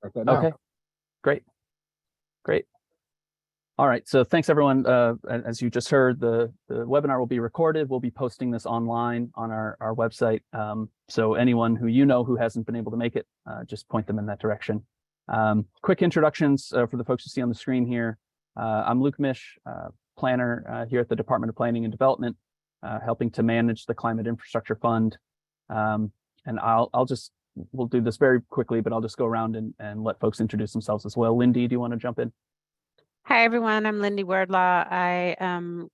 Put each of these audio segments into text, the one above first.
Start that now. Okay, great. All right, so thanks everyone. As you just heard, the webinar will be recorded. We'll be posting this online on our website. So anyone who hasn't been able to make it, just point them in that direction. Quick introductions for the folks you see on the screen here. I'm Luke Mish, planner here at the Department of Planning and Development, helping to manage the Climate Infrastructure Fund. And we'll do this very quickly, but I'll just go around and let folks introduce themselves as well. Lindy, do you want to jump in? Hi, everyone. I'm Lindy Wardlaw. I am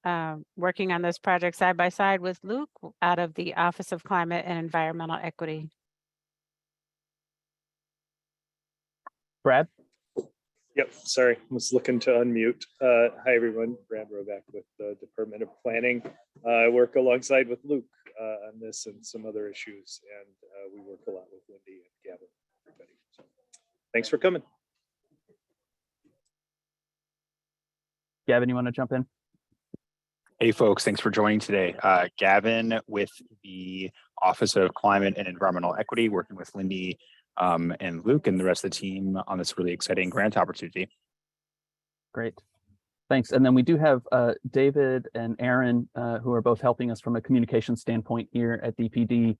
working on this project side by side with Luke out of the Office of Climate and Environmental Equity. Brad? Yep, sorry, was looking to unmute. Hi, everyone. Brad Roback with the Department of Planning. I work alongside with Luke on this and some other issues, and we work a lot with Lindy and Gavin. Everybody. So, thanks for coming. Gavin, you want to jump in? Hey folks, thanks for joining today. Gavin with the Office of Climate and Environmental Equity, working with Lindy and Luke and the rest of the team on this really exciting grant opportunity. Great, thanks. And then we do have David and Aaron, who are both helping us from a communication standpoint here at DPD.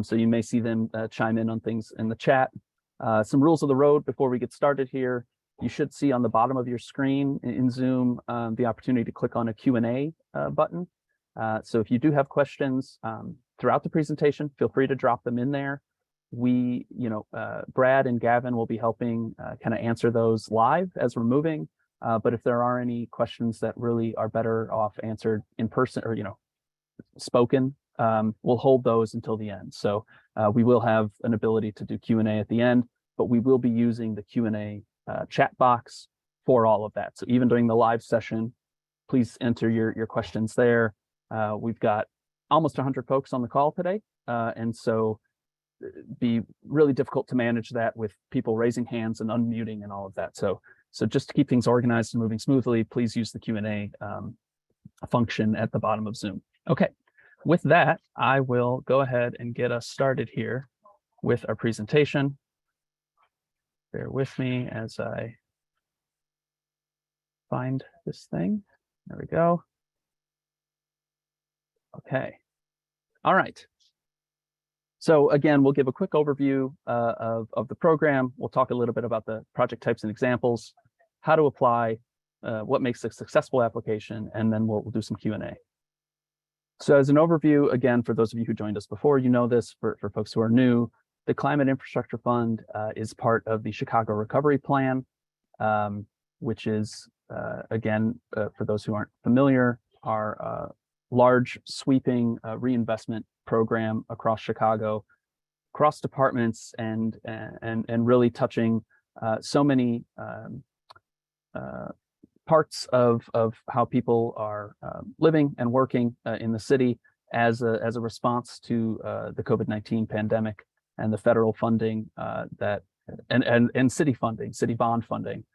So you may see them chime in on things in the chat. Some rules of the road before we get started here. You should see on the bottom of your screen in Zoom the opportunity to click on a Q&A button. So if you do have questions throughout the presentation, feel free to drop them in there. Brad and Gavin will be helping kind of answer those live as we're moving. But if there are any questions that really are better off answered in person or spoken, we'll hold those until the end. So we will have an ability to do Q&A at the end, but we will be using the Q&A chat box for all of that. So even during the live session, please enter your questions there. We've got almost 100 folks on the call today, and so it'd be really difficult to manage that with people raising hands and unmuting and all of that. So just to keep things organized and moving smoothly, please use the Q&A function at the bottom of Zoom. Okay, with that, I will go ahead and get us started here with our presentation. Bear with me as I find this thing. There we go. Okay. All right. So again, we'll give a quick overview of the program. We'll talk a little bit about the project types and examples, how to apply, what makes a successful application, and then we'll do some Q&A. So as an overview, again, for those of you who joined us before, you know this. For folks who are new, the Climate Infrastructure Fund is part of the Chicago Recovery Plan, which is, again, for those who aren't familiar, our large sweeping reinvestment program across Chicago, across departments, and really touching so many parts of how people are living and working in the city as a response to the COVID-19 pandemic. And the federal funding and city funding, city bond funding,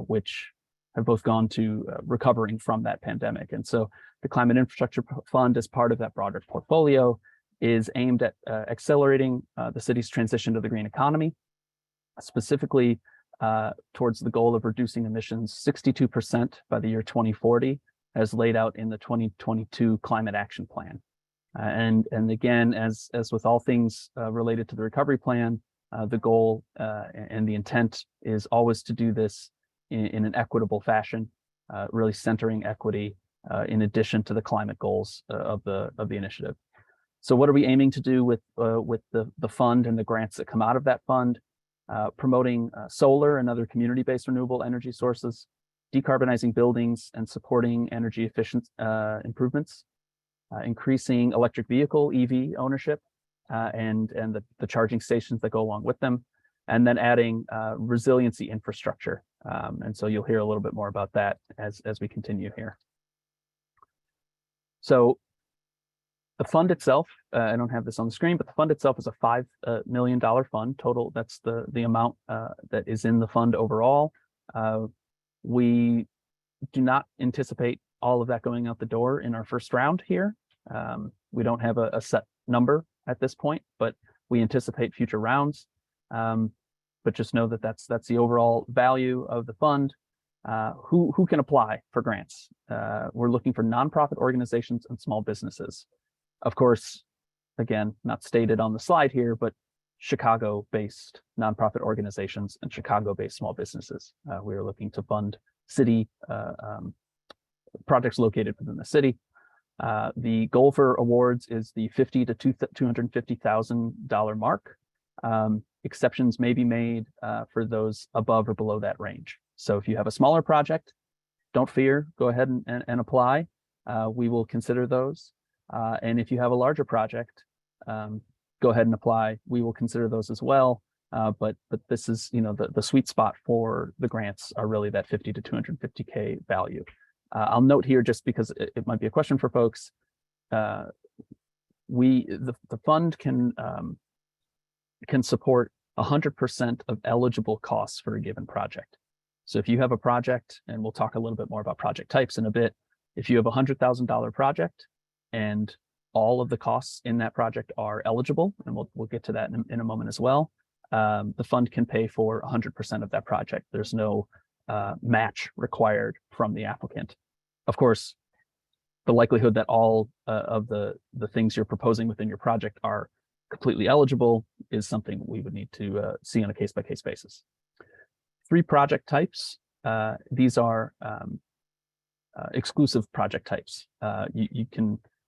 which have both gone to recovering from that pandemic. And so the Climate Infrastructure Fund, as part of that broader portfolio, is aimed at accelerating the city's transition to the green economy, specifically towards the goal of reducing emissions 62% by the year 2040, as laid out in the 2022 Climate Action Plan. And again, as with all things related to the recovery plan, the goal and the intent is always to do this in an equitable fashion, really centering equity in addition to the climate goals of the initiative. So what are we aiming to do with the fund and the grants that come out of that fund? Promoting solar and other community-based renewable energy sources, decarbonizing buildings and supporting energy efficient improvements, increasing electric vehicle EV ownership and the charging stations that go along with them, and then adding resiliency infrastructure. And so you'll hear a little bit more about that as we continue here. So the fund itself, I don't have this on the screen, but the fund itself is a $5 million fund total. That's the amount that is in the fund overall. We do not anticipate all of that going out the door in our first round here. We don't have a set number at this point, but we anticipate future rounds. but just know that that's the overall value of the fund. Who can apply for grants? We're looking for nonprofit organizations and small businesses. Of course, again, not stated on the slide here, but Chicago-based nonprofit organizations and Chicago-based small businesses. We are looking to fund city projects located within the city. The goal for awards is the $50,000 to $250,000 mark. Exceptions may be made for those above or below that range. So if you have a smaller project, don't fear, go ahead and apply. We will consider those. And if you have a larger project, go ahead and apply. We will consider those as well. But this is, the sweet spot for the grants are really that 50 to 250K value. I'll note here, just because it might be a question for folks, the fund can support 100% of eligible costs for a given project. So if you have a project, and we'll talk a little bit more about project types in a bit, if you have a $100,000 project and all of the costs in that project are eligible, and we'll get to that in a moment as well, the fund can pay for 100% of that project. There's no match required from the applicant. Of course, the likelihood that all of the things you're proposing within your project are completely eligible is something we would need to see on a case-by-case basis. 3 project types. These are exclusive project types.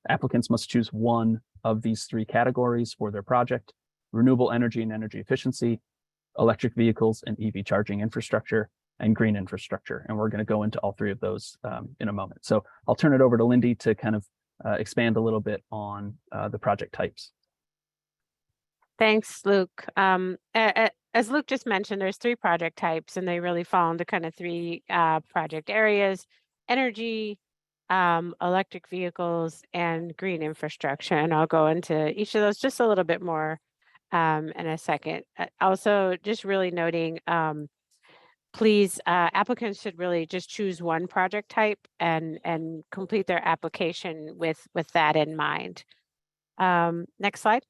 Applicants must choose one of these 3 categories for their project: renewable energy and energy efficiency, electric vehicles and EV charging infrastructure, and green infrastructure. And we're going to go into all 3 of those in a moment. So I'll turn it over to Lindy to kind of expand a little bit on the project types. Thanks, Luke. As Luke just mentioned, there's 3 project types, and they really fall into kind of 3 project areas: energy, electric vehicles, and green infrastructure. And I'll go into each of those just a little bit more in a second. Also, just really noting, please, applicants should really just choose one project type and complete their application with that in mind. Next slide.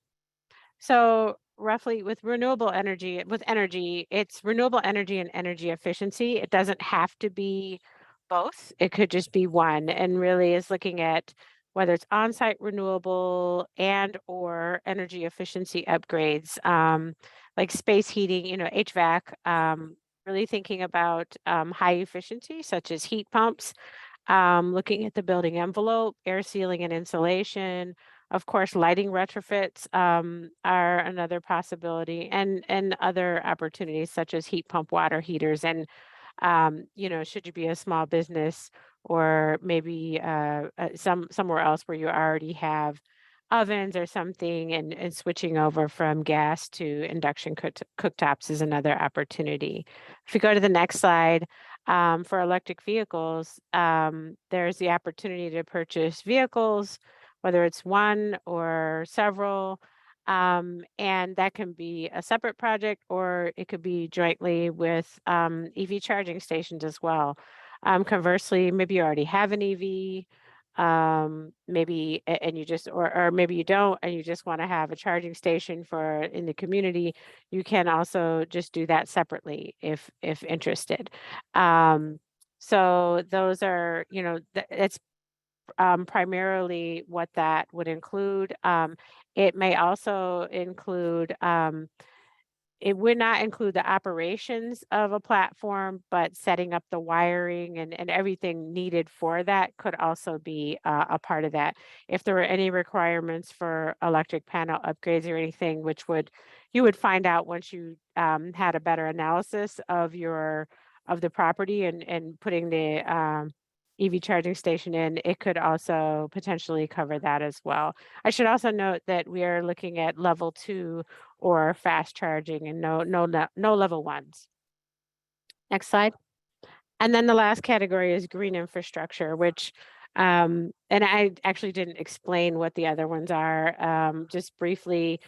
So roughly with energy, it's renewable energy and energy efficiency. It doesn't have to be both. It could just be one, and really is looking at whether it's on-site renewable and or energy efficiency upgrades, like space heating, HVAC, really thinking about high efficiency, such as heat pumps, looking at the building envelope, air sealing and insulation. Of course, lighting retrofits are another possibility, and other opportunities such as heat pump water heaters. And, should you be a small business, or maybe somewhere else where you already have ovens or something, and switching over from gas to induction cooktops is another opportunity. If you go to the next slide, for electric vehicles, there's the opportunity to purchase vehicles, whether it's one or several, and that can be a separate project, or it could be jointly with EV charging stations as well. Conversely, maybe you already have an EV, maybe, and you just, or maybe you don't, and you just want to have a charging station in the community. You can also just do that separately if interested. So those are, it's primarily what that would include. It may also include, it would not include the operations of a platform, but setting up the wiring and everything needed for that could also be a part of that. If there were any requirements for electric panel upgrades or anything, which you would find out once you had a better analysis of the property and putting the EV charging station in, it could also potentially cover that as well. I should also note that we are looking at level 2 or fast charging, and no level 1s. Next slide. And then the last category is green infrastructure, which, and I actually didn't explain what the other ones are. Just briefly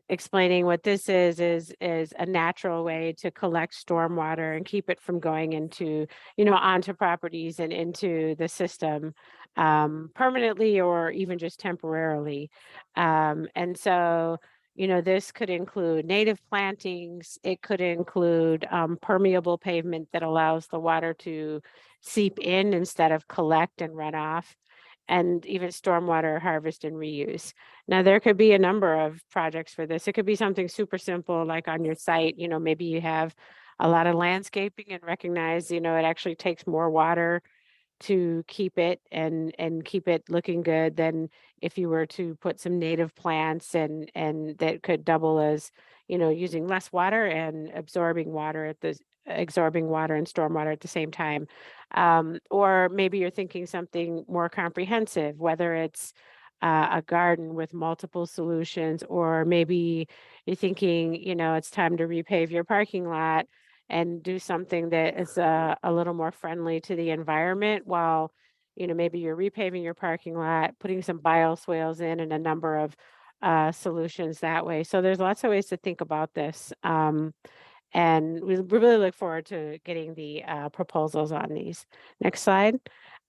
explaining what this is a natural way to collect stormwater and keep it from going into, onto properties and into the system permanently or even just temporarily. And so, This could include native plantings. It could include permeable pavement that allows the water to seep in instead of collect and run off, and even stormwater harvest and reuse. Now, there could be a number of projects for this. It could be something super simple, like on your site, maybe you have a lot of landscaping and recognize, it actually takes more water to keep it and keep it looking good than if you were to put some native plants and that could double as, using less water and absorbing water and stormwater at the same time. Or maybe you're thinking something more comprehensive, whether it's a garden with multiple solutions, or maybe you're thinking, it's time to repave your parking lot and do something that is a little more friendly to the environment while, maybe you're repaving your parking lot, putting some bioswales in and a number of solutions that way. So there's lots of ways to think about this. And we really look forward to getting the proposals on these. Next slide.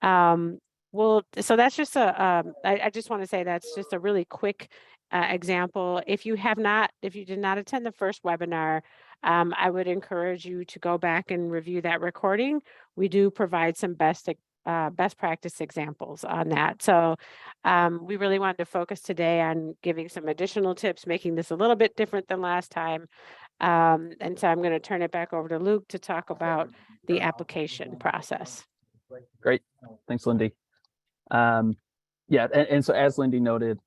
So that's just I just want to say that's just a really quick example. If you did not attend the first webinar, I would encourage you to go back and review that recording. We do provide some best practice examples on that. So we really wanted to focus today on giving some additional tips, making this a little bit different than last time. And so I'm going to turn it back over to Luke to talk about the application process. Great. Thanks, Lindy. Yeah, and so as Lindy noted,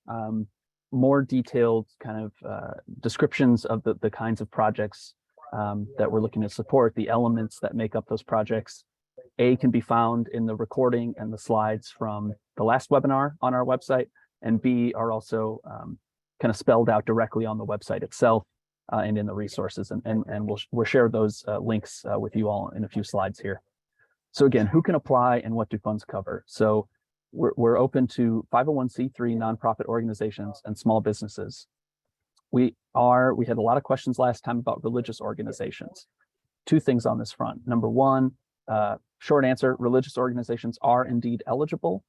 more detailed kind of descriptions of the kinds of projects that we're looking to support, the elements that make up those projects, can be found in the recording and the slides from the last webinar on our website, and B are also kind of spelled out directly on the website itself and in the resources, and we'll share those links with you all in a few slides here. So again, who can apply and what do funds cover? So we're open to 501c3 nonprofit organizations and small businesses. We had a lot of questions last time about religious organizations. Two things on this front. Number one, short answer, religious organizations are indeed eligible.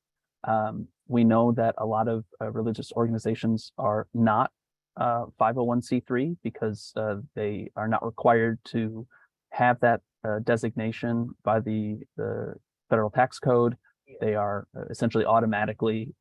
We know that a lot of religious organizations are not 501c3 because they are not required to have that designation by the federal tax code. They are essentially automatically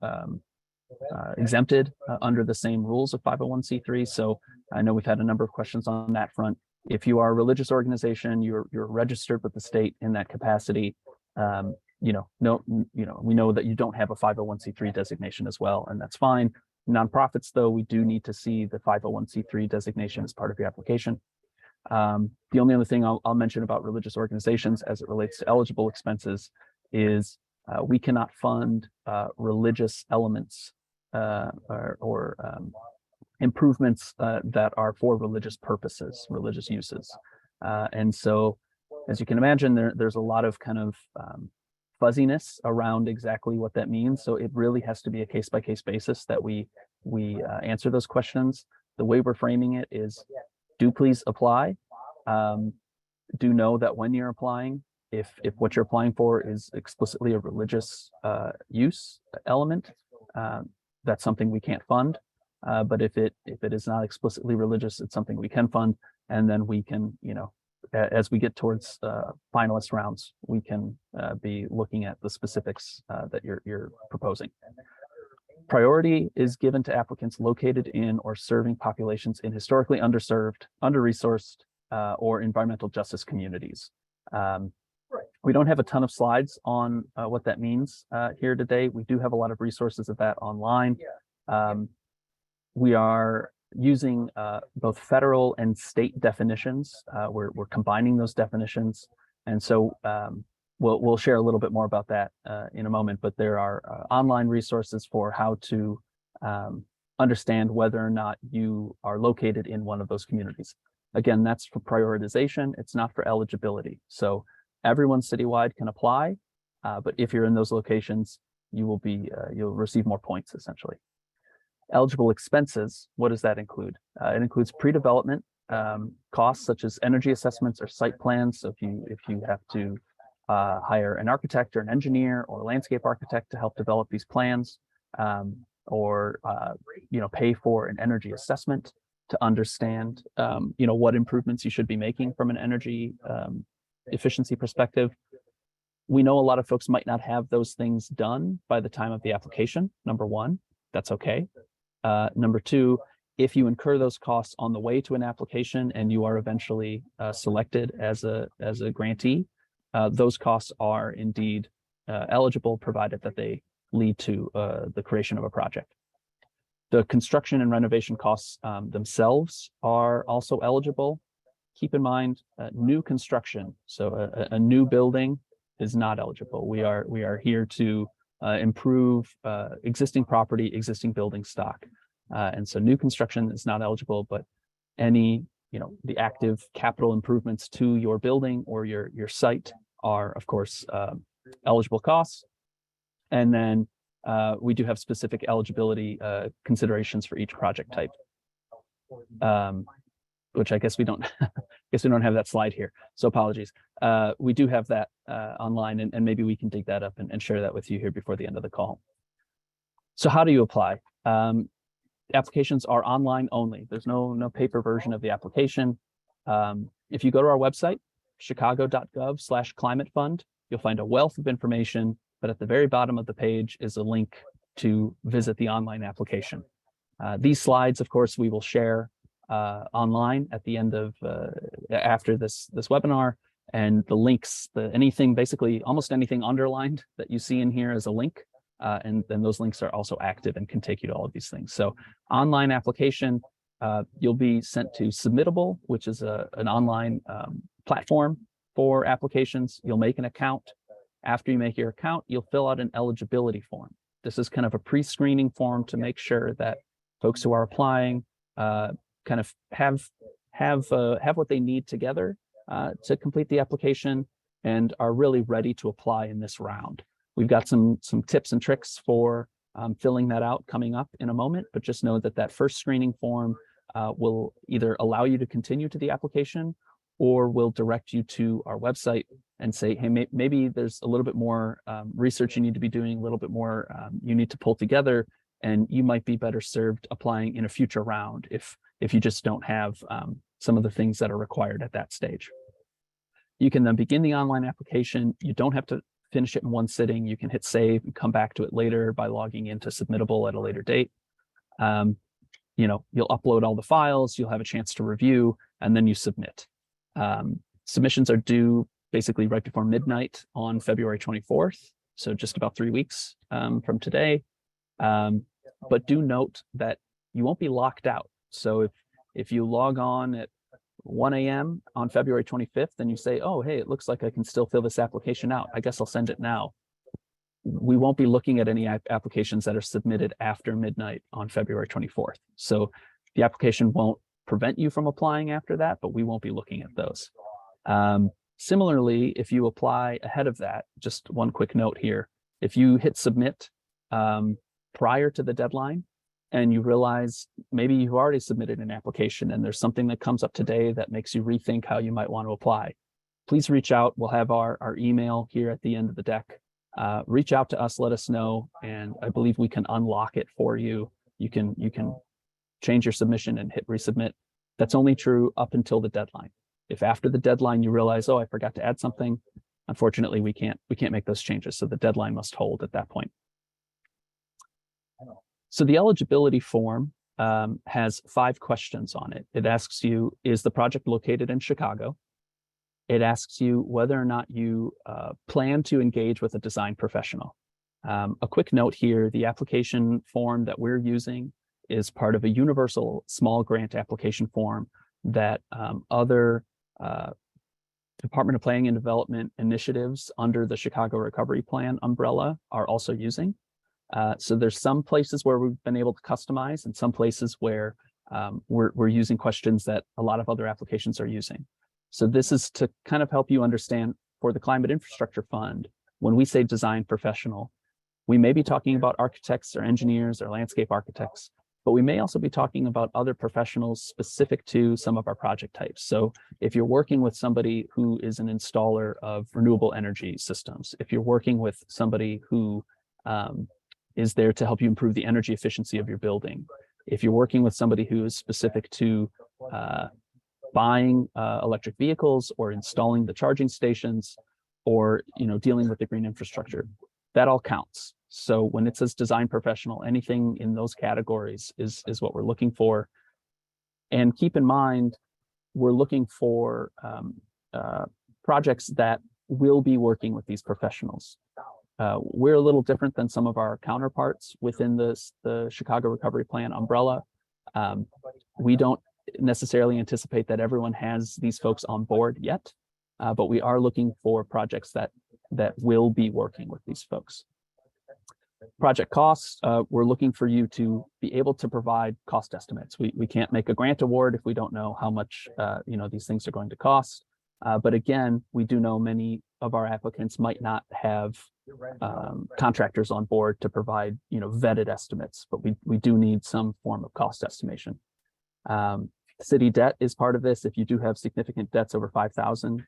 exempted under the same rules of 501c3. So I know we've had a number of questions on that front. If you are a religious organization, you're registered with the state in that capacity. We know that you don't have a 501c3 designation as well, and that's fine. Nonprofits, though, we do need to see the 501c3 designation as part of your application. The only other thing I'll mention about religious organizations as it relates to eligible expenses is we cannot fund religious elements or improvements that are for religious purposes, religious uses. And so, as you can imagine, there's a lot of kind of fuzziness around exactly what that means. So it really has to be a case-by-case basis that we answer those questions. The way we're framing it is, do please apply. Do know that when you're applying, if what you're applying for is explicitly a religious use element, that's something we can't fund. But if it is not explicitly religious, it's something we can fund. And then we can, as we get towards finalist rounds, we can be looking at the specifics that you're proposing. Priority is given to applicants located in or serving populations in historically underserved, under-resourced, or environmental justice communities. We don't have a ton of slides on what that means here today. We do have a lot of resources of that online. We are using both federal and state definitions. We're combining those definitions. And so we'll share a little bit more about that in a moment, but there are online resources for how to understand whether or not you are located in one of those communities. Again, that's for prioritization. It's not for eligibility. So everyone citywide can apply, but if you're in those locations, you'll receive more points essentially. Eligible expenses, what does that include? It includes pre-development costs such as energy assessments or site plans. So if you have to hire an architect or an engineer or a landscape architect to help develop these plans, or pay for an energy assessment, to understand, what improvements you should be making from an energy efficiency perspective. We know a lot of folks might not have those things done by the time of the application. Number one, that's okay. Number two, if you incur those costs on the way to an application and you are eventually selected as a grantee, those costs are indeed eligible, provided that they lead to the creation of a project. The construction and renovation costs themselves are also eligible. Keep in mind, new construction, so a new building is not eligible. We are here to improve existing property, existing building stock. And so new construction is not eligible, but any, the active capital improvements to your building or your site are, of course, eligible costs. And then we do have specific eligibility considerations for each project type, which I guess we don't have that slide here. So apologies. We do have that online, and maybe we can dig that up and share that with you here before the end of the call. So how do you apply? Applications are online only. There's no paper version of the application. If you go to our website, chicago.gov/ClimateFund, you'll find a wealth of information, but at the very bottom of the page is a link to visit the online application. These slides, of course, we will share online at the end of after this webinar, and the links, anything, basically almost anything underlined that you see in here is a link, and then those links are also active and can take you to all of these things. So online application, you'll be sent to Submittable, which is an online platform for applications. You'll make an account. After you make your account, you'll fill out an eligibility form. This is kind of a pre-screening form to make sure that folks who are applying kind of have what they need together to complete the application and are really ready to apply in this round. We've got some tips and tricks for filling that out coming up in a moment, but just know that first screening form will either allow you to continue to the application or will direct you to our website and say, hey, maybe there's a little bit more research you need to be doing, a little bit more you need to pull together, and you might be better served applying in a future round if you just don't have some of the things that are required at that stage. You can then begin the online application. You don't have to finish it in one sitting. You can hit save and come back to it later by logging into Submittable at a later date. You'll upload all the files, you'll have a chance to review, and then you submit. Submissions are due basically right before midnight on February 24th, so just about 3 weeks from today. But do note that you won't be locked out. So if you log on at 1 a.m. on February 25th and you say, oh, hey, it looks like I can still fill this application out, I guess I'll send it now. We won't be looking at any applications that are submitted after midnight on February 24th. So the application won't prevent you from applying after that, but we won't be looking at those. Similarly, if you apply ahead of that, just one quick note here, if you hit submit prior to the deadline and you realize maybe you've already submitted an application and there's something that comes up today that makes you rethink how you might want to apply, please reach out. We'll have our email here at the end of the deck. Reach out to us, let us know, and I believe we can unlock it for you. You can change your submission and hit resubmit. That's only true up until the deadline. If after the deadline you realize, oh, I forgot to add something, unfortunately we can't make those changes. So the deadline must hold at that point. So the eligibility form has 5 questions on it. It asks you, is the project located in Chicago? It asks you whether or not you plan to engage with a design professional. A quick note here, the application form that we're using is part of a universal small grant application form that other Department of Planning and Development initiatives under the Chicago Recovery Plan umbrella are also using. So there's some places where we've been able to customize and some places where we're using questions that a lot of other applications are using. So this is to kind of help you understand, for the Climate Infrastructure Fund, when we say design professional, we may be talking about architects or engineers or landscape architects, but we may also be talking about other professionals specific to some of our project types. So if you're working with somebody who is an installer of renewable energy systems, if you're working with somebody who is there to help you improve the energy efficiency of your building, If you're working with somebody who is specific to buying electric vehicles or installing the charging stations, or dealing with the green infrastructure, that all counts. So when it says design professional, anything in those categories is what we're looking for. And keep in mind, we're looking for projects that will be working with these professionals. We're a little different than some of our counterparts within the Chicago Recovery Plan umbrella. We don't necessarily anticipate that everyone has these folks on board yet, but we are looking for projects that will be working with these folks. Project costs, we're looking for you to be able to provide cost estimates. We can't make a grant award if we don't know how much these things are going to cost. But again, we do know many of our applicants might not have contractors on board to provide vetted estimates, but we do need some form of cost estimation. City debt is part of this. If you do have significant debts over $5,000,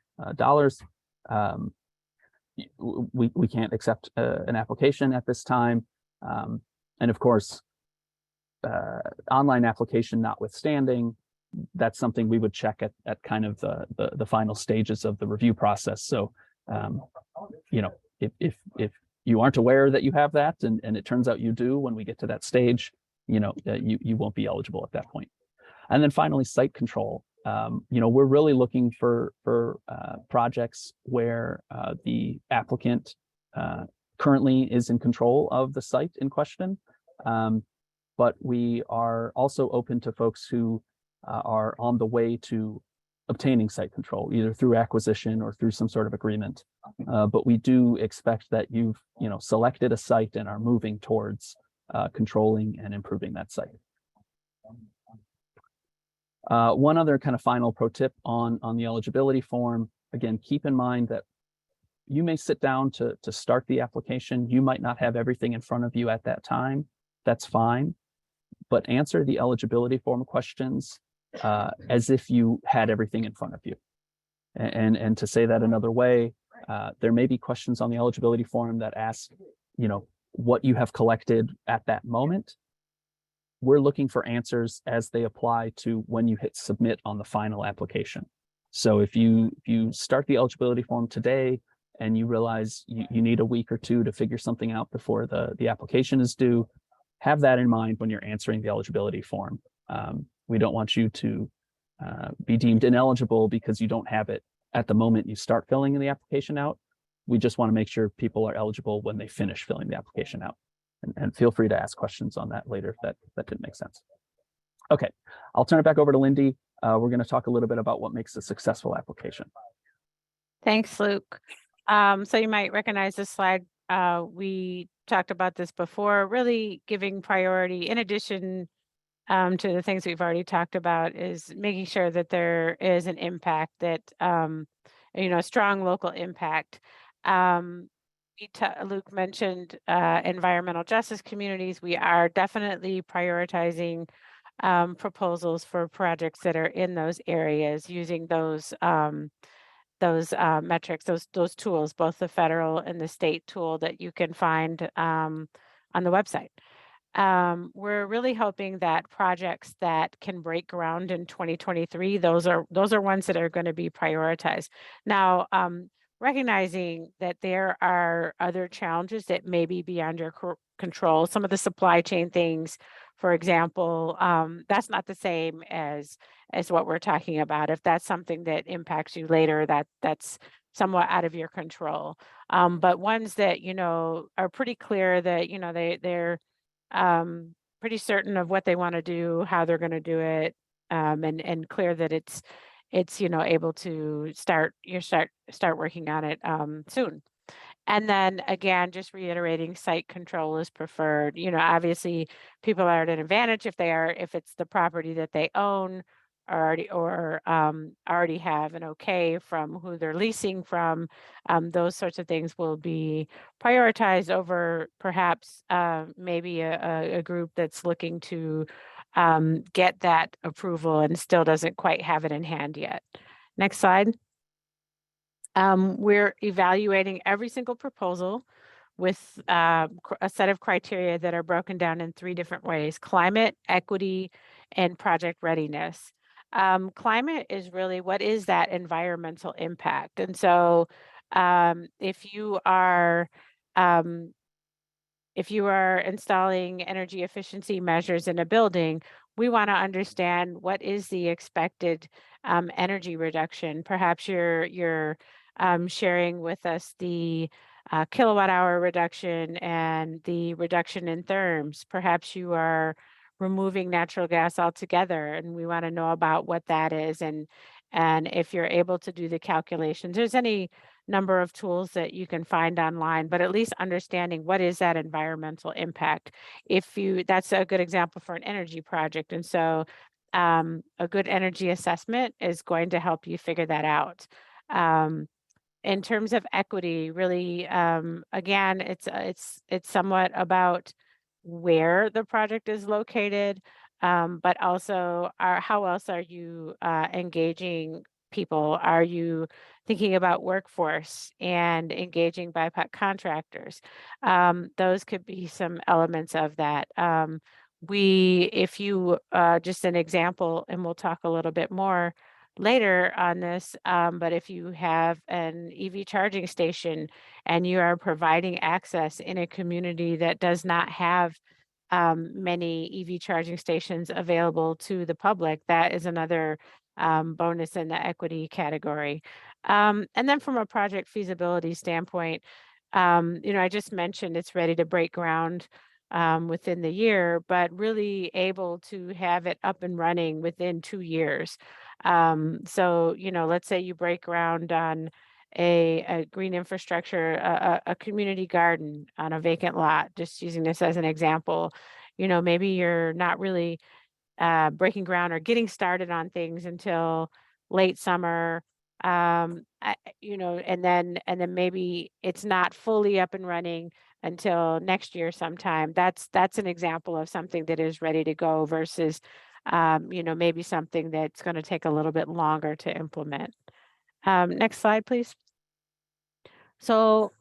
we can't accept an application at this time. And of course, online application notwithstanding, that's something we would check at kind of the final stages of the review process. So, if you aren't aware that you have that, and it turns out you do when we get to that stage, you won't be eligible at that point. And then finally, site control. We're really looking for projects where the applicant currently is in control of the site in question. But we are also open to folks who are on the way to obtaining site control, either through acquisition or through some sort of agreement. But we do expect that you've selected a site and are moving towards controlling and improving that site. One other kind of final pro tip on the eligibility form. Again, keep in mind that you may sit down to start the application. You might not have everything in front of you at that time. That's fine. But answer the eligibility form questions as if you had everything in front of you. And to say that another way, there may be questions on the eligibility form that ask, what you have collected at that moment. We're looking for answers as they apply to when you hit submit on the final application. So if you start the eligibility form today and you realize you need a week or two to figure something out before the application is due, have that in mind when you're answering the eligibility form. We don't want you to be deemed ineligible because you don't have it at the moment you start filling the application out. We just want to make sure people are eligible when they finish filling the application out. And feel free to ask questions on that later if that didn't make sense. Okay, I'll turn it back over to Lindy. We're going to talk a little bit about what makes a successful application. Thanks, Luke. So you might recognize this slide. We talked about this before, really giving priority in addition to the things we've already talked about, is making sure that there is an impact, that strong local impact. Luke mentioned environmental justice communities. We are definitely prioritizing proposals for projects that are in those areas, using those metrics, those tools, both the federal and the state tool that you can find on the website. We're really hoping that projects that can break ground in 2023, those are ones that are going to be prioritized. Now, recognizing that there are other challenges that may be beyond your control, some of the supply chain things, for example, that's not the same as what we're talking about. If that's something that impacts you later, that's somewhat out of your control. But ones that are pretty clear that they're pretty certain of what they want to do, how they're going to do it, and clear that it's able to start working on it soon. And then again, just reiterating, site control is preferred. Obviously people are at an advantage if it's the property that they own or already have an okay from who they're leasing from. Those sorts of things will be prioritized over perhaps maybe a group that's looking to get that approval and still doesn't quite have it in hand yet. Next slide. We're evaluating every single proposal with a set of criteria that are broken down in 3 different ways: climate, equity, and project readiness. Climate is really, what is that environmental impact? And so if you are um, installing energy efficiency measures in a building, we want to understand what is the expected energy reduction. Perhaps you're sharing with us the kilowatt hour reduction and the reduction in therms. Perhaps you are removing natural gas altogether, and we want to know about what that is, and if you're able to do the calculations. There's any number of tools that you can find online, but at least understanding what is that environmental impact. That's a good example for an energy project. And so a good energy assessment is going to help you figure that out. In terms of equity, really, again, it's somewhat about where the project is located, but also how else are you engaging people? Are you thinking about workforce and engaging BIPOC contractors? Those could be some elements of that. If you, just an example, and we'll talk a little bit more later on this, but if you have an EV charging station and you are providing access in a community that does not have many EV charging stations available to the public, that is another bonus in the equity category. And then from a project feasibility standpoint, I just mentioned it's ready to break ground within the year, but really able to have it up and running within 2 years. So, let's say you break ground on a green infrastructure, a community garden on a vacant lot, just using this as an example. Maybe you're not really breaking ground or getting started on things until late summer. And then maybe it's not fully up and running until next year sometime. That's an example of something that is ready to go versus maybe something that's going to take a little bit longer to implement. Next slide, please. So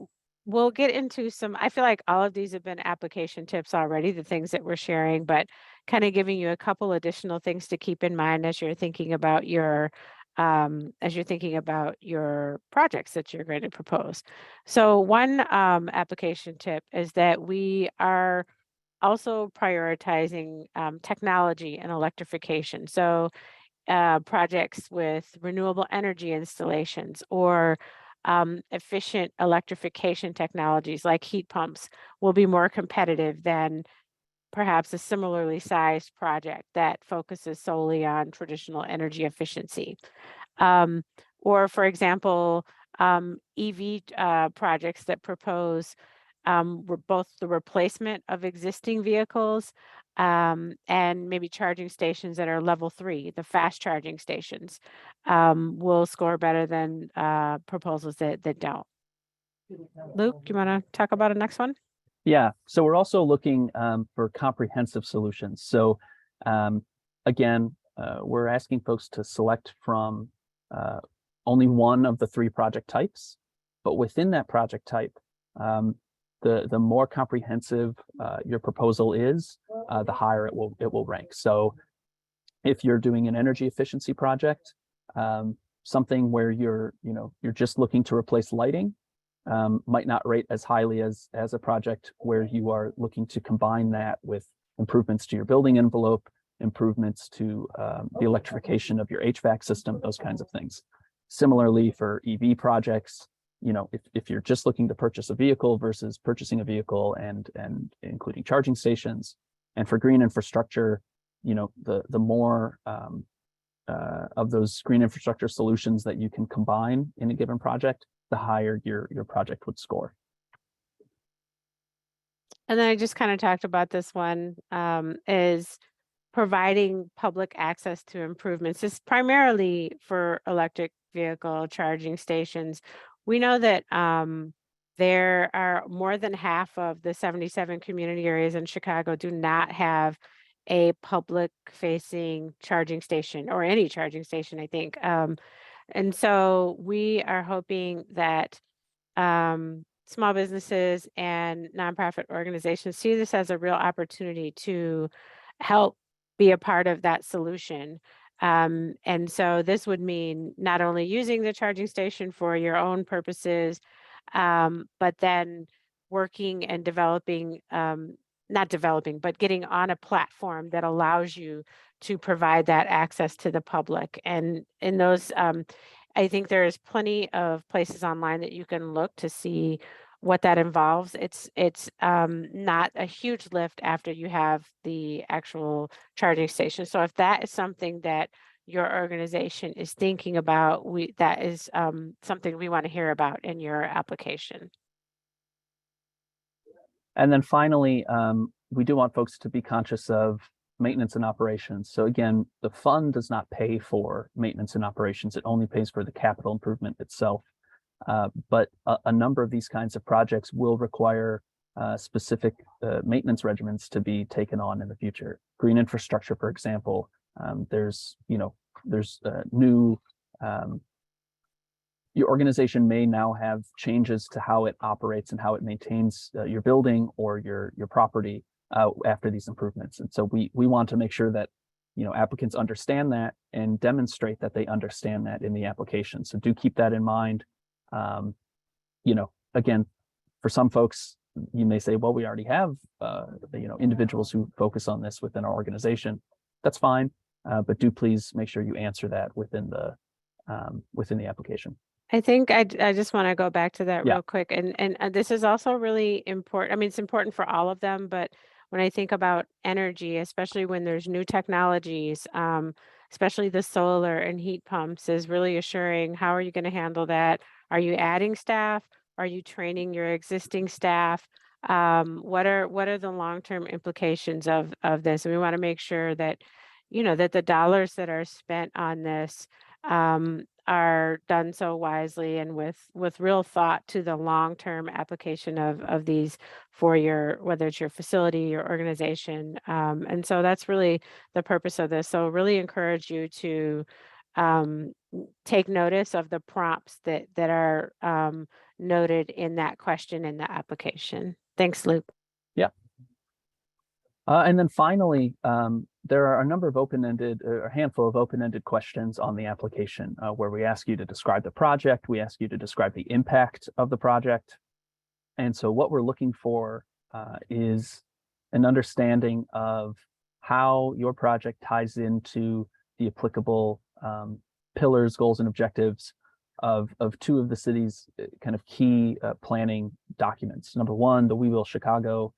we'll get into I feel like all of these have been application tips already, the things that we're sharing, but kind of giving you a couple additional things to keep in mind as you're thinking about your projects that you're going to propose. So one application tip is that we are also prioritizing technology and electrification. So projects with renewable energy installations or efficient electrification technologies like heat pumps will be more competitive than perhaps a similarly sized project that focuses solely on traditional energy efficiency. Or, for example, EV projects that propose both the replacement of existing vehicles and maybe charging stations that are level 3, the fast charging stations, will score better than proposals that don't. Luke, do you want to talk about a next one? Yeah, so we're also looking for comprehensive solutions. So again, we're asking folks to select from only one of the 3 project types, but within that project type, the more comprehensive your proposal is, the higher it will rank. So if you're doing an energy efficiency project, something where you're just looking to replace lighting, might not rate as highly as a project where you are looking to combine that with improvements to your building envelope, improvements to the electrification of your HVAC system, those kinds of things. Similarly, for EV projects, if you're just looking to purchase a vehicle versus purchasing a vehicle and including charging stations, and for green infrastructure, the more of those green infrastructure solutions that you can combine in a given project, the higher your project would score. And then I just kind of talked about this one, is providing public access to improvements. This is primarily for electric vehicle charging stations. We know that there are more than half of the 77 community areas in Chicago do not have a public facing charging station, or any charging station, I think. And so we are hoping that small businesses and nonprofit organizations see this as a real opportunity to help be a part of that solution. And so this would mean not only using the charging station for your own purposes, but then working and developing, not developing, but getting on a platform that allows you to provide that access to the public. And in those, I think there's plenty of places online that you can look to see what that involves. It's not a huge lift after you have the actual charging station. So if that is something that your organization is thinking about, that is something we want to hear about in your application. And then finally, we do want folks to be conscious of maintenance and operations. So again, the fund does not pay for maintenance and operations. It only pays for the capital improvement itself. But a number of these kinds of projects will require specific maintenance regimens to be taken on in the future. Green infrastructure, for example, there's new, your organization may now have changes to how it operates and how it maintains your building or your property after these improvements. And so we want to make sure that applicants understand that and demonstrate that they understand that in the application. So do keep that in mind. Again, for some folks, you may say, well, we already have individuals who focus on this within our organization. That's fine, but do please make sure you answer that within the application. I think I just want to go back to that Yeah. real quick. And this is also really important. I mean, it's important for all of them, but when I think about energy, especially when there's new technologies, especially the solar and heat pumps, is really assuring how are you going to handle that? Are you adding staff? Are you training your existing staff? What are the long-term implications of this? And we want to make sure that, that the dollars that are spent on this are done so wisely and with real thought to the long-term application of these for whether it's your facility, your organization. And so that's really the purpose of this. So really encourage you to take notice of the prompts that are noted in that question in the application. Thanks, Luke. Yeah. And then finally, there are a number of open-ended, a handful of open-ended questions on the application where we ask you to describe the project, we ask you to describe the impact of the project. And so what we're looking for is an understanding of how your project ties into the applicable pillars, goals, and objectives of two of the city's kind of key planning documents. Number one, the We Will Chicago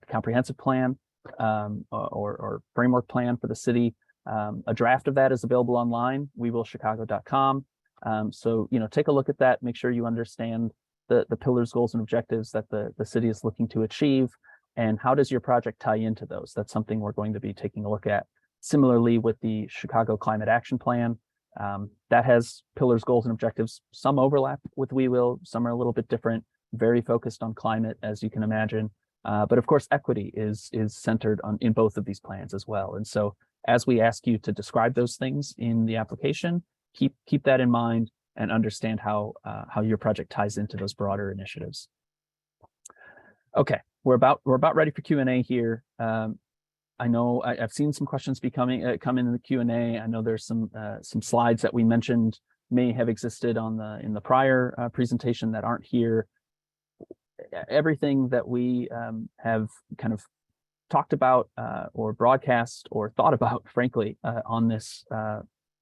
comprehensive plan, or framework plan for the city. A draft of that is available online, chicago.gov. So take a look at that, make sure you understand the pillars, goals, and objectives that the city is looking to achieve, and how does your project tie into those. That's something we're going to be taking a look at. Similarly, with the Chicago Climate Action Plan, that has pillars, goals, and objectives. Some overlap with We Will, some are a little bit different, very focused on climate, as you can imagine. But of course, equity is centered in both of these plans as well. And so as we ask you to describe those things in the application, keep that in mind and understand how your project ties into those broader initiatives. Okay, we're about ready for Q&A here. I know I've seen some questions come in the Q&A. I know there's some slides that we mentioned may have existed in the prior presentation that aren't here. Everything that we have kind of talked about or broadcast or thought about, frankly, on this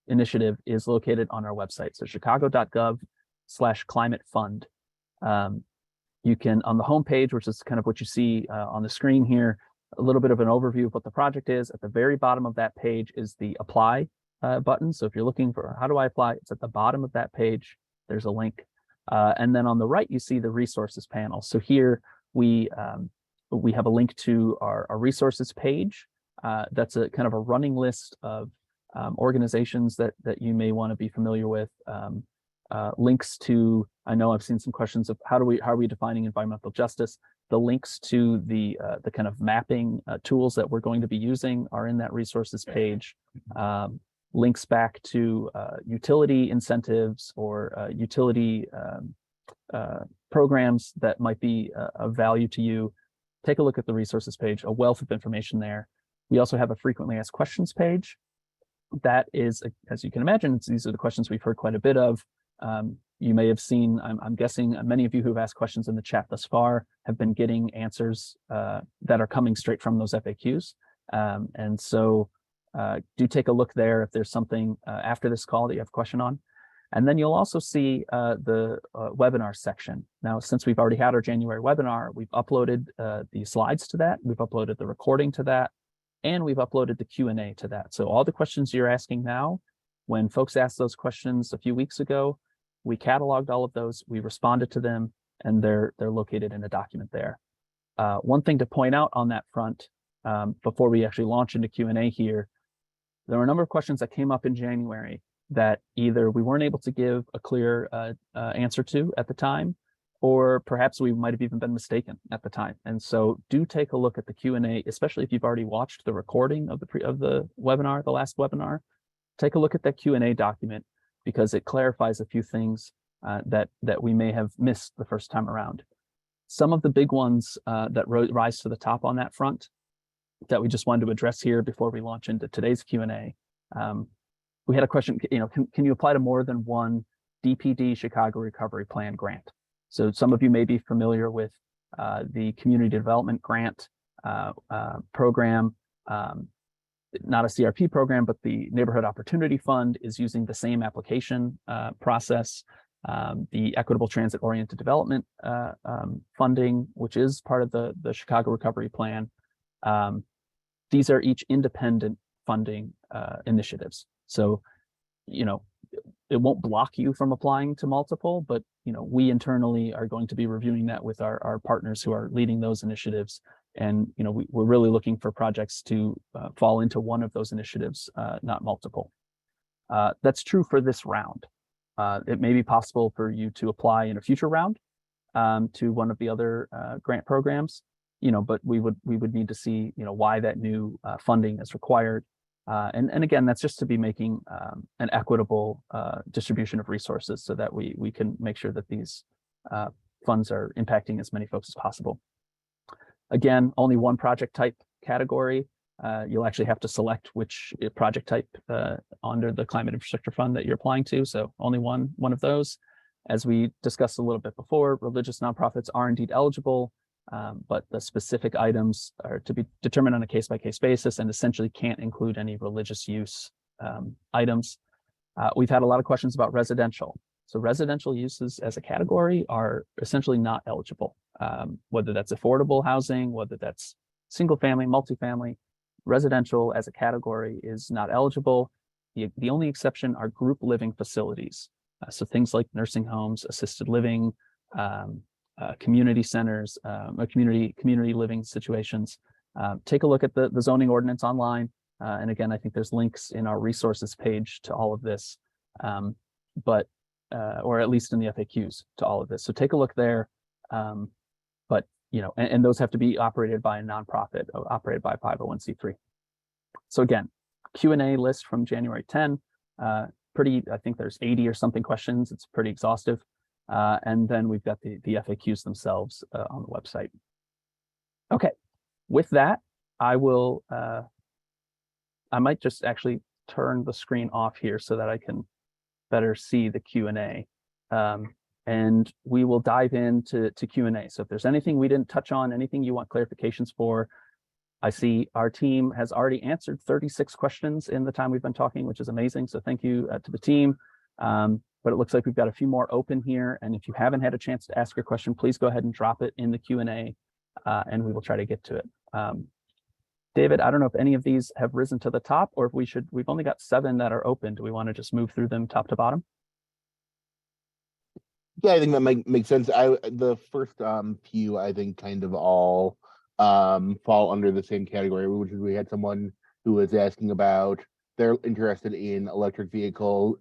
initiative is located on our website. So chicago.gov/ClimateFund. You can, on the homepage, which is kind of what you see on the screen here, a little bit of an overview of what the project is. At the very bottom of that page is the apply button. So if you're looking for how do I apply, it's at the bottom of that page. There's a link. And then on the right, you see the resources panel. So here we have a link to our resources page. That's a kind of a running list of organizations that you may want to be familiar with. Links to, I know I've seen some questions of how are we defining environmental justice. The links to the kind of mapping tools that we're going to be using are in that resources page. Links back to utility incentives or utility programs that might be of value to you, take a look at the resources page, a wealth of information there. We also have a frequently asked questions page. That is, as you can imagine, these are the questions we've heard quite a bit of. You may have seen, I'm guessing many of you who've asked questions in the chat thus far have been getting answers that are coming straight from those FAQs. And so do take a look there if there's something after this call that you have a question on. And then you'll also see the webinar section. Now, since we've already had our January webinar, we've uploaded the slides to that, we've uploaded the recording to that, and we've uploaded the Q&A to that. So all the questions you're asking now, when folks asked those questions a few weeks ago, we cataloged all of those, we responded to them, and they're located in a document there. One thing to point out on that front, before we actually launch into Q&A here, there were a number of questions that came up in January that either we weren't able to give a clear answer to at the time, or perhaps we might have even been mistaken at the time. And so do take a look at the Q&A, especially if you've already watched the recording of the webinar, the last webinar. Take a look at that Q&A document, because it clarifies a few things that we may have missed the first time around. Some of the big ones that rise to the top on that front that we just wanted to address here before we launch into today's Q&A. We had a question, can you apply to more than one DPD Chicago Recovery Plan grant? So some of you may be familiar with the Community Development Grant program, not a CRP program, but the Neighborhood Opportunity Fund is using the same application process. The Equitable Transit Oriented Development funding, which is part of the Chicago Recovery Plan. These are each independent funding initiatives. So, it won't block you from applying to multiple, but we internally are going to be reviewing that with our partners who are leading those initiatives. And we're really looking for projects to fall into one of those initiatives, not multiple. That's true for this round. It may be possible for you to apply in a future round to one of the other grant programs, but we would need to see why that new funding is required. And again, that's just to be making an equitable distribution of resources so that we can make sure that these funds are impacting as many folks as possible. Again, only one project type category. You'll actually have to select which project type under the Climate Infrastructure Fund that you're applying to. So only one of those. As we discussed a little bit before, religious nonprofits are indeed eligible, but the specific items are to be determined on a case-by-case basis and essentially can't include any religious use items. We've had a lot of questions about residential. So residential uses as a category are essentially not eligible, whether that's affordable housing, whether that's single family, multifamily. Residential as a category is not eligible. The only exception are group living facilities. So things like nursing homes, assisted living, community centers, community living situations. Take a look at the zoning ordinance online. And again, I think there's links in our resources page to all of this, or at least in the FAQs to all of this. So take a look there. But and those have to be operated by a nonprofit, operated by 501c3. So again, Q&A list from January 10. I think there's 80 or something questions. It's pretty exhaustive. And then we've got the FAQs themselves on the website. Okay, with that, I might just actually turn the screen off here so that I can better see the Q&A. And we will dive into Q&A. So if there's anything we didn't touch on, anything you want clarifications for, I see our team has already answered 36 questions in the time we've been talking, which is amazing. So thank you to the team. But it looks like we've got a few more open here. And if you haven't had a chance to ask your question, please go ahead and drop it in the Q&A and we will try to get to it. David, I don't know if any of these have risen to the top or if we've only got 7 that are open. Do we want to just move through them top to bottom? Yeah, I think that makes sense. The first few, I think, kind of all fall under the same category, which is we had someone who was asking about they're interested in electric vehicle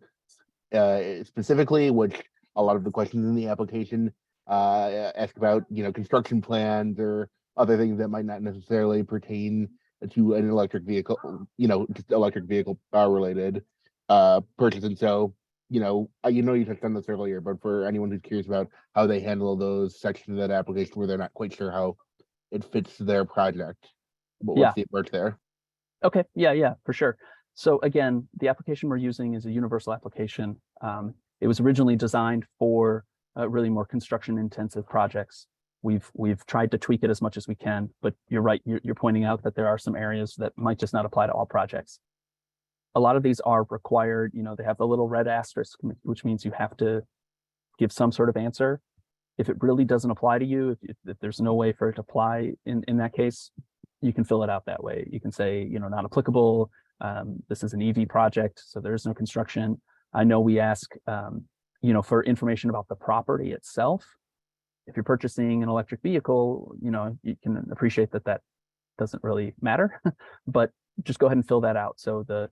specifically, which a lot of the questions in the application ask about, construction plans or other things that might not necessarily pertain to an electric vehicle, just electric vehicle related purchase. And so you touched on this earlier, but for anyone who's curious about how they handle those sections of that application where they're not quite sure how it fits their project, what's the approach there? Okay, yeah, for sure. So again, the application we're using is a universal application. It was originally designed for really more construction intensive projects. We've tried to tweak it as much as we can, but you're right. You're pointing out that there are some areas that might just not apply to all projects. A lot of these are required. They have the little red asterisk, which means you have to give some sort of answer. If it really doesn't apply to you, if there's no way for it to apply in that case, you can fill it out that way. You can say, not applicable. This is an EV project, so there is no construction. I know we ask, for information about the property itself. If you're purchasing an electric vehicle, you can appreciate that doesn't really matter, but just go ahead and fill that out. So the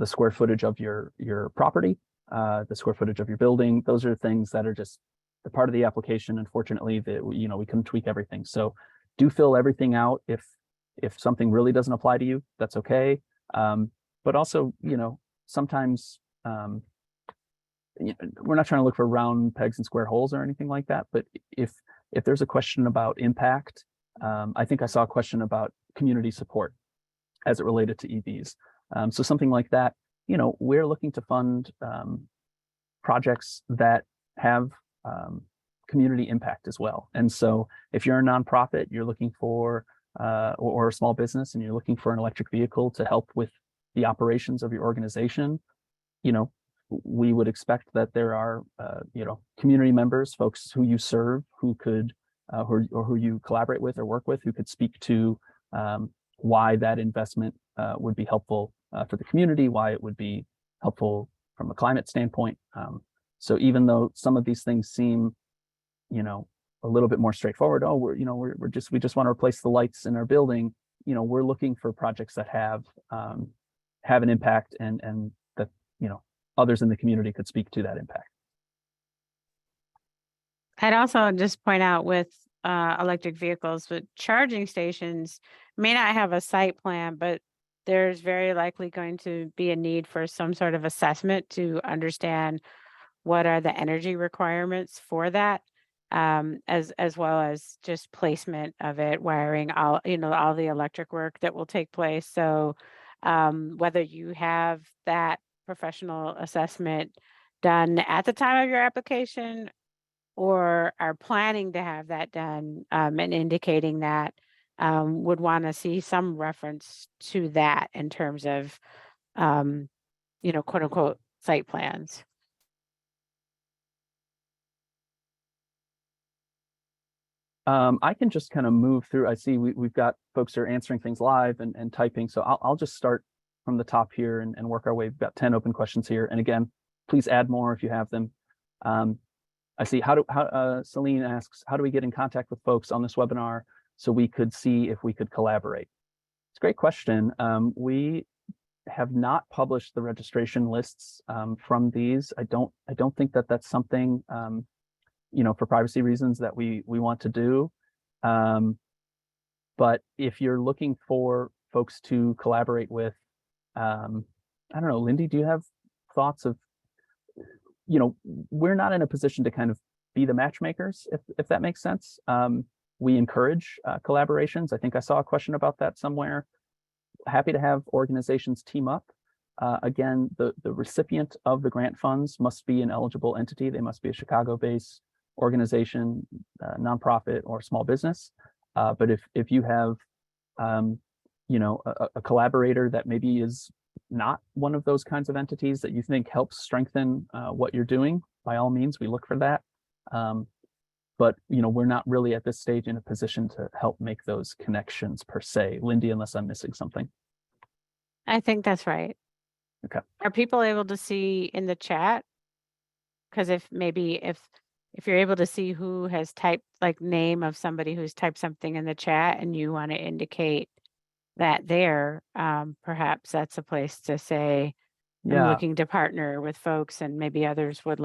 square footage of your property, the square footage of your building, those are things that are just a part of the application. Unfortunately, we couldn't tweak everything. So do fill everything out. If something really doesn't apply to you, that's okay. But also, sometimes we're not trying to look for round pegs and square holes or anything like that. But if there's a question about impact, I think I saw a question about community support as it related to EVs. So something like that, we're looking to fund projects that have community impact as well. And so if you're a nonprofit, you're looking for, or a small business, and you're looking for an electric vehicle to help with the operations of your organization, we would expect that there are, community members, folks who you serve, who could, or who you collaborate with or work with, who could speak to why that investment would be helpful for the community, why it would be helpful from a climate standpoint. So even though some of these things seem, a little bit more straightforward, we just want to replace the lights in our building, we're looking for projects that have an impact and that, others in the community could speak to that impact. I'd also just point out with electric vehicles, but charging stations may not have a site plan, but there's very likely going to be a need for some sort of assessment to understand what are the energy requirements for that, as well as just placement of it, wiring, all the electric work that will take place. So whether you have that professional assessment done at the time of your application or are planning to have that done, and indicating that, would want to see some reference to that in terms of, quote unquote, site plans. I can just kind of move through. I see we've got folks who are answering things live and typing. So I'll just start from the top here and work our way. We've got 10 open questions here. And again, please add more if you have them. I see Celine asks, how do we get in contact with folks on this webinar so we could see if we could collaborate? It's a great question. We have not published the registration lists from these. I don't think that that's something, for privacy reasons that we want to do. But if you're looking for folks to collaborate with, I don't know, Lindy, do you have thoughts of, we're not in a position to kind of be the matchmakers, if that makes sense. We encourage collaborations. I think I saw a question about that somewhere. Happy to have organizations team up. Again, the recipient of the grant funds must be an eligible entity. They must be a Chicago-based organization, nonprofit, or small business. But if you have, a collaborator that maybe is not one of those kinds of entities that you think helps strengthen what you're doing, by all means, we look for that. But we're not really at this stage in a position to help make those connections per se. Lindy, unless I'm missing something. I think that's right. Okay. Are people able to see in the chat? Because if you're able to see who has typed, like name of somebody who's typed something in the chat, and you want to indicate that there, perhaps that's a place to say, I'm looking to partner with folks, and maybe others would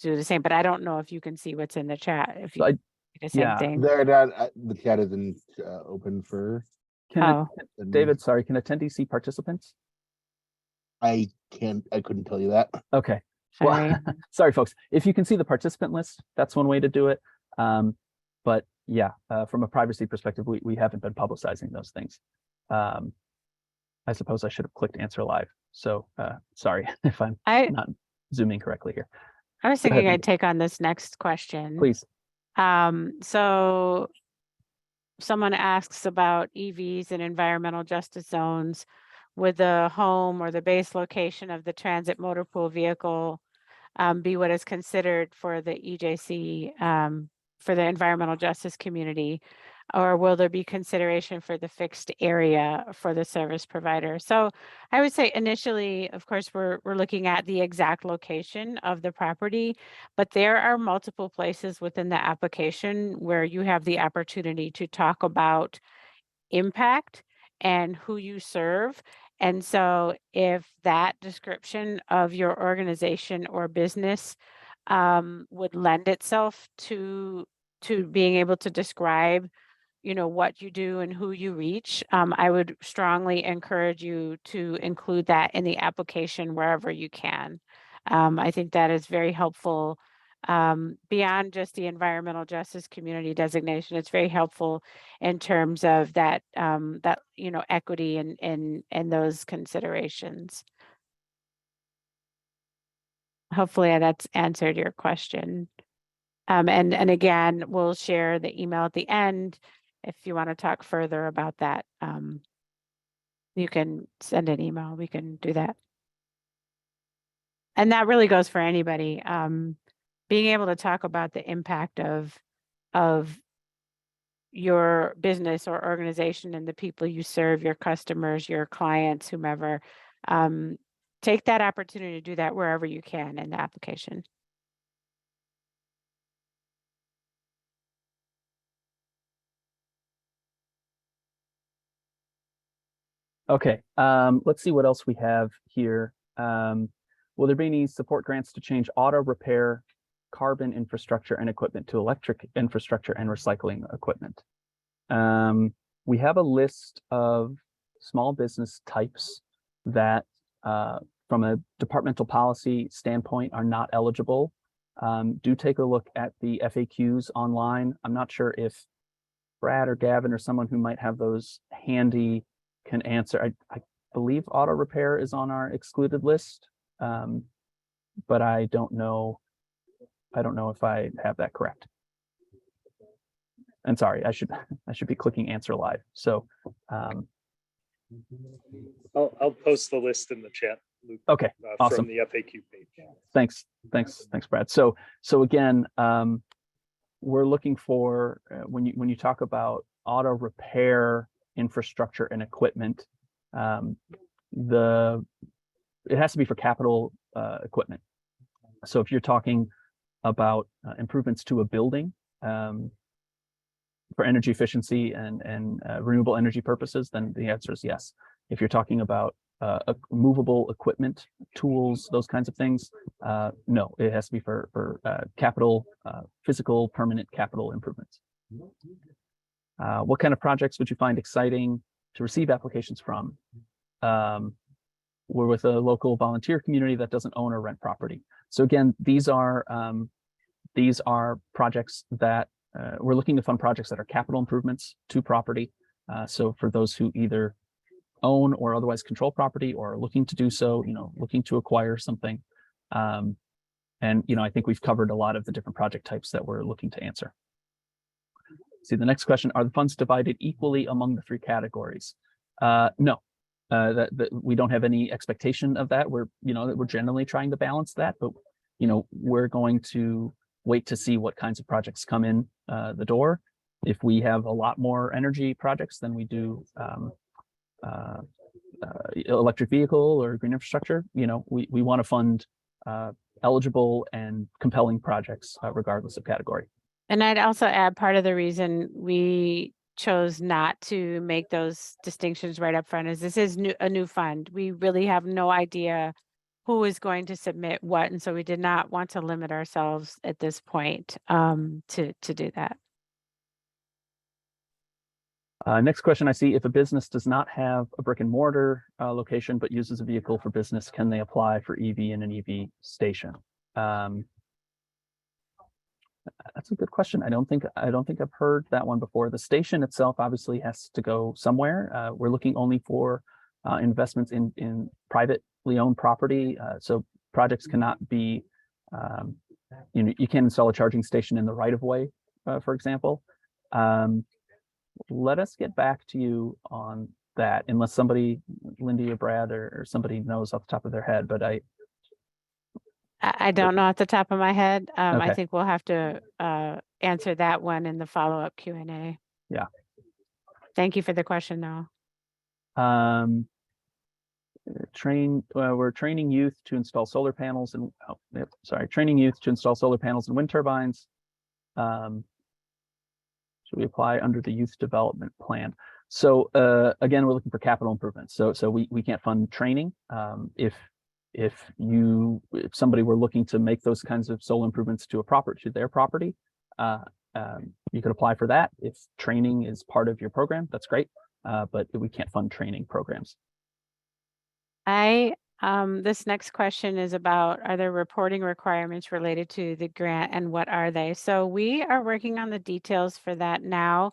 do the same. But I don't know if you can see what's in the chat. If you the same thing. They're not, the chat isn't open for. David, sorry, can attendees see participants? I couldn't tell you that. Okay. Sorry. Sorry, folks. If you can see the participant list, that's one way to do it. But yeah, from a privacy perspective, we haven't been publicizing those things. I suppose I should have clicked answer live. So sorry if I'm not zooming correctly here. I was Go ahead, thinking I'd Linda. take on this next question. Please. So someone asks about EVs and environmental justice zones. Would the home or the base location of the transit motor pool vehicle be what is considered for the EJC, for the environmental justice community? Or will there be consideration for the fixed area for the service provider? So I would say initially, of course, we're looking at the exact location of the property, but there are multiple places within the application where you have the opportunity to talk about impact and who you serve. And so if that description of your organization or business would lend itself to being able to describe, you know, what you do and who you reach, I would strongly encourage you to include that in the application wherever you can. I think that is very helpful. Beyond just the environmental justice community designation, it's very helpful in terms of that you know, equity and those considerations. Hopefully that's answered your question. And again, we'll share the email at the end. If you want to talk further about that, you can send an email. We can do that. And that really goes for anybody. Being able to talk about the impact of your business or organization and the people you serve, your customers, your clients, whomever, take that opportunity to do that wherever you can in the application. Okay, let's see what else we have here. Will there be any support grants to change auto repair, carbon infrastructure and equipment to electric infrastructure and recycling equipment? We have a list of small business types that, from a departmental policy standpoint, are not eligible. Do take a look at the FAQs online. I'm not sure if Brad or Gavin or someone who might have those handy can answer. I believe auto repair is on our excluded list, but I don't know if I have that correct. And sorry, I should be clicking answer live. So I'll post the list in the chat, Luke. Okay, awesome. From the FAQ page. Thanks, Brad. So again, we're looking for when you talk about auto repair infrastructure and equipment, it has to be for capital equipment. So if you're talking about improvements to a building for energy efficiency and renewable energy purposes, then the answer is yes. If you're talking about movable equipment, tools, those kinds of things, no, it has to be for capital, physical, permanent capital improvements. What kind of projects would you find exciting to receive applications from? We're with a local volunteer community that doesn't own or rent property. So again, these are projects that we're looking to fund projects that are capital improvements to property. So for those who either own or otherwise control property or are looking to do so, looking to acquire something. And I think we've covered a lot of the different project types that we're looking to answer. See, the next question, are the funds divided equally among the three categories? No, that we don't have any expectation of that. We're generally trying to balance that, but we're going to wait to see what kinds of projects come in the door. If we have a lot more energy projects than we do electric vehicle or green infrastructure, we want to fund eligible and compelling projects regardless of category. And I'd also add, part of the reason we chose not to make those distinctions right up front is this is a new fund. We really have no idea who is going to submit what, and so we did not want to limit ourselves at this point to do that. Next question I see, if a business does not have a brick and mortar location, but uses a vehicle for business, can they apply for EV in an EV station? That's a good question. I don't think I've heard that one before. The station itself obviously has to go somewhere. We're looking only for investments in privately owned property. So projects cannot be, you can't install a charging station in the right of way, for example. Let us get back to you on that, unless somebody, Lindy or Brad or somebody knows off the top of their head, but I don't know off the top of my head. I Okay. think we'll have to answer that one in the follow-up Q&A. Yeah. Thank you for the question, though. We're training youth to install solar panels and training youth to install solar panels and wind turbines. Should we apply under the youth development plan? So again, we're looking for capital improvements. So we can't fund training. If somebody were looking to make those kinds of solar improvements to their property, you could apply for that. If training is part of your program, that's great. But we can't fund training programs. This next question is about, are there reporting requirements related to the grant and what are they? So we are working on the details for that now.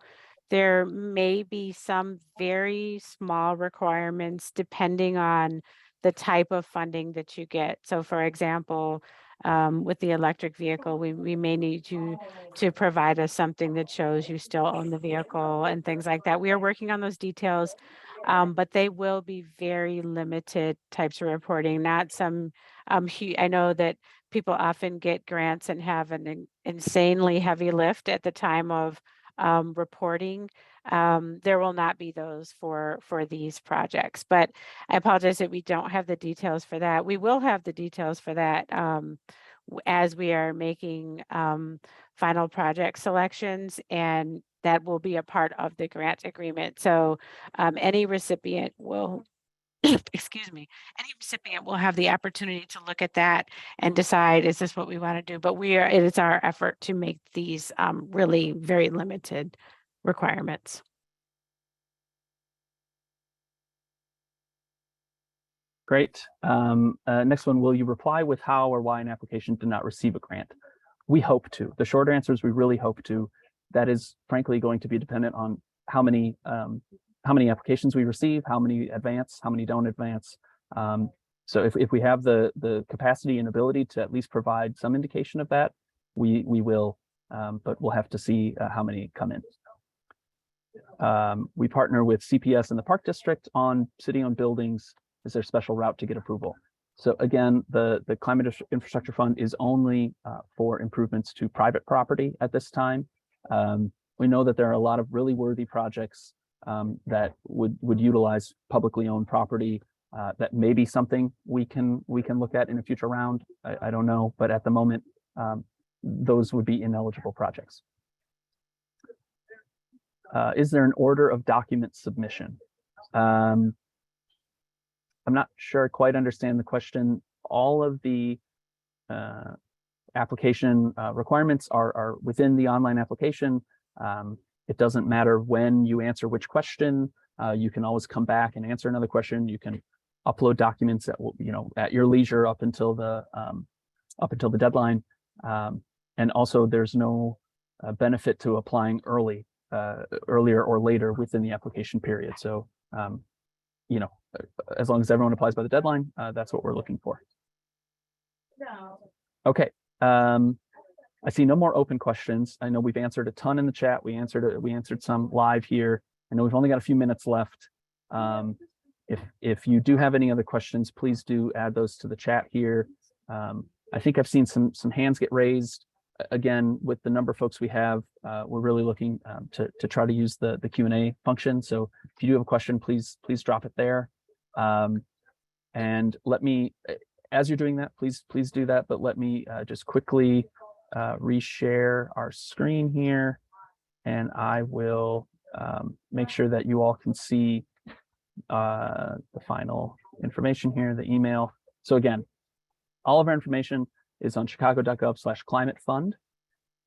There may be some very small requirements depending on the type of funding that you get. So for example, with the electric vehicle, we may need you to provide us something that shows you still own the vehicle and things like that. We are working on those details. But they will be very limited types of reporting, not some, I know that people often get grants and have an insanely heavy lift at the time of reporting. There will not be those for these projects, but I apologize that we don't have the details for that. We will have the details for that as we are making final project selections, and that will be a part of the grant agreement. So any recipient will, excuse me, any recipient will have the opportunity to look at that and decide, is this what we want to do? But it is our effort to make these really very limited requirements. Great. Next one, will you reply with how or why an application did not receive a grant? We hope to. The short answer is we really hope to. That is frankly going to be dependent on how many applications we receive, how many advance, how many don't advance. So if we have the capacity and ability to at least provide some indication of that, we will, but we'll have to see how many come in. We partner with CPS in the Park District on city-owned buildings. Is there a special route to get approval? So again, the Climate Infrastructure Fund is only for improvements to private property at this time. We know that there are a lot of really worthy projects that would utilize publicly owned property. That may be something we can look at in a future round. I don't know, but at the moment, those would be ineligible projects. Is there an order of document submission? I'm not sure I quite understand the question. All of the application requirements are within the online application. It doesn't matter when you answer which question. You can always come back and answer another question. You can upload documents at your leisure up until the deadline. And also, there's no benefit to applying earlier or later within the application period. So as long as everyone applies by the deadline, that's what we're looking for. Okay. I see no more open questions. I know we've answered a ton in the chat. We answered some live here. I know we've only got a few minutes left. If you do have any other questions, please do add those to the chat here. I think I've seen some hands get raised. Again, with the number of folks we have, we're really looking to try to use the Q&A function. So if you do have a question, please drop it there. And let me, as you're doing that, please do that. But let me just quickly reshare our screen here, and I will make sure that you all can see the final information here, the email. So again, all of our information is on chicago.gov/ClimateFund.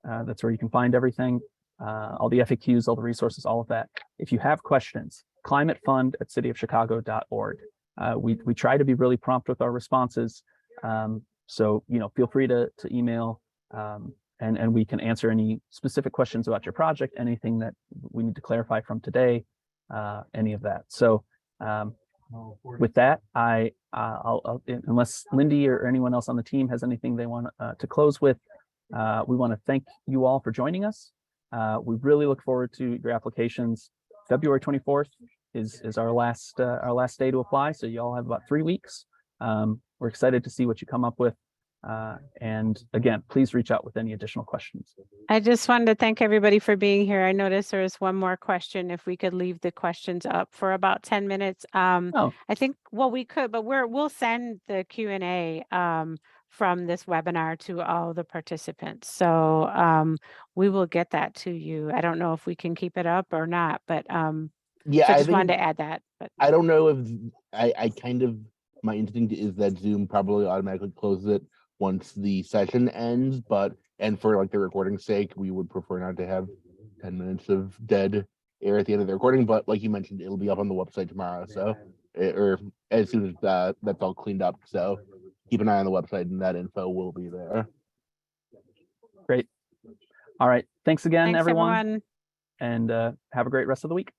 That's where you can find everything. all the FAQs, all the resources, all of that. If you have questions, ClimateFund@cityofchicago.org. We try to be really prompt with our responses. So, feel free to email, and we can answer any specific questions about your project, anything that we need to clarify from today, any of that. So with that, I'll unless Lindy or anyone else on the team has anything they want to close with, we want to thank you all for joining us. We really look forward to your applications. February 24th is our last day to apply. So you all have about 3 weeks. We're excited to see what you come up with. And again, please reach out with any additional questions. I just wanted to thank everybody for being here. I noticed there was one more question. If we could leave the questions up for about 10 minutes. Oh, I think, well, we could, but we'll send the Q&A from this webinar to all the participants. So we will get that to you. I don't know if we can keep it up or not, but Yeah, so I I just wanted think to add that. But I don't know if I kind of, my instinct is that Zoom probably automatically closes it once the session ends, and for like the recording's sake, we would prefer not to have 10 minutes of dead air at the end of the recording. But like you mentioned, it'll be up on the website tomorrow, so or as soon as that's all cleaned up. So keep an eye on the website, and that info will be there. great. All right. Thanks again, thanks, everyone. everyone. And have a great rest of the week.